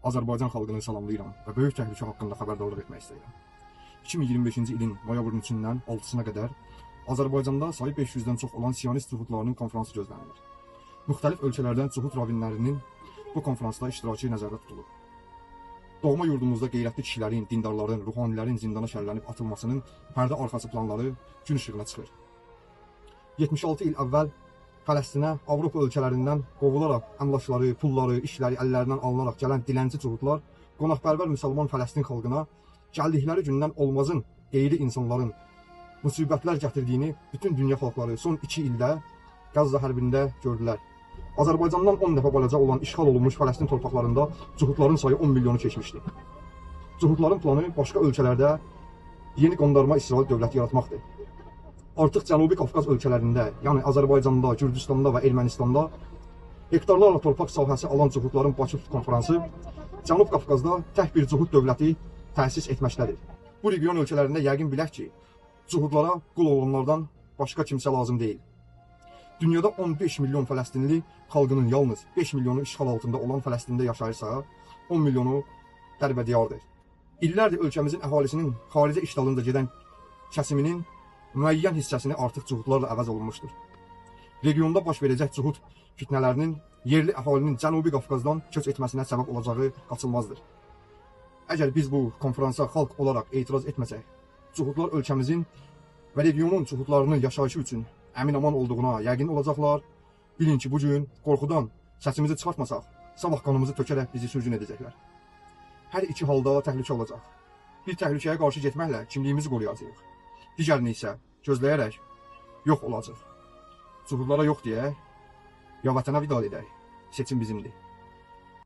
Azərbaycan xalqını salamlayıram və böyük təhlükə haqqında xəbərdarlıq etmək istəyirəm. 2025-ci ilin noyabrın 3-dən 6-sına qədər Azərbaycanda sayı 500-dən çox olan Siyonist cühudlarının konfransı gözlənilir. Müxtəlif ölkələrdən cühud rabinlərinin bu konfransda iştirakı nəzərdə tutulur. Doğma yurdumuzda qeyrətli kişilərin, dindarların, ruhanilərin zindana şərlənib atılmasının pərdə arxası planları gün işığına çıxır. 76 il əvvəl Fələstinə Avropa ölkələrindən qovularaq əmlakları, pulları, işləri əllərindən alınaraq gələn dilənçi cühudlar qonaqpərvər müsəlman Fələstin xalqına gəldikləri gündən olmazın qeyri insanların müsibətlər gətirdiyini bütün dünya xalqları son 2 ildə Qəzza hərbində gördülər. Azərbaycandan 10 dəfə balaca olan işğal olunmuş Fələstin torpaqlarında cühudların sayı 10 milyonu keçmişdi. Cühudların planı başqa ölkələrdə yeni qondarma İsrail dövləti yaratmaqdır. Artıq Cənubi Qafqaz ölkələrində, yəni Azərbaycanda, Gürcüstanda və Ermənistanda hektarlarla torpaq sahəsi alan cühudların Bakı konfransı Cənub Qafqazda tək bir cühud dövləti təsis etməkdədir. Bu region ölkələrində yəqin bilək ki, cühudlara qul olanlardan başqa kimsə lazım deyil. Dünyada 15 milyon Fələstinli xalqının yalnız 5 milyonu işğal altında olan Fələstində yaşayırsa, 10 milyonu dərbədiyardır. İllərdir ölkəmizin əhalisinin xaricə işğalınca gedən kəsiminin müəyyən hissəsini artıq cühudlarla əvəz olunmuşdur. Regionda baş verəcək cühud fitnələrinin yerli əhalinin Cənubi Qafqazdan köç etməsinə səbəb olacağı qaçılmazdır. Əgər biz bu konfransa xalq olaraq etiraz etməsək, cühudlar ölkəmizin və regionun cühudlarının yaşayışı üçün əmin-aman olduğuna yəqin olacaqlar. Bilin ki, bugün qorxudan səsimizi çıxartmasaq, sabah qanımızı tökərək bizi sürgün edəcəklər. Hər iki halda təhlükə olacaq. Bir təhlükəyə qarşı getməklə kimliyimizi qoruyacağıq. Digərini isə gözləyərək yox olacaq. Cühudlara yox deyək, ya vətənə vida edək. Seçim bizimdir.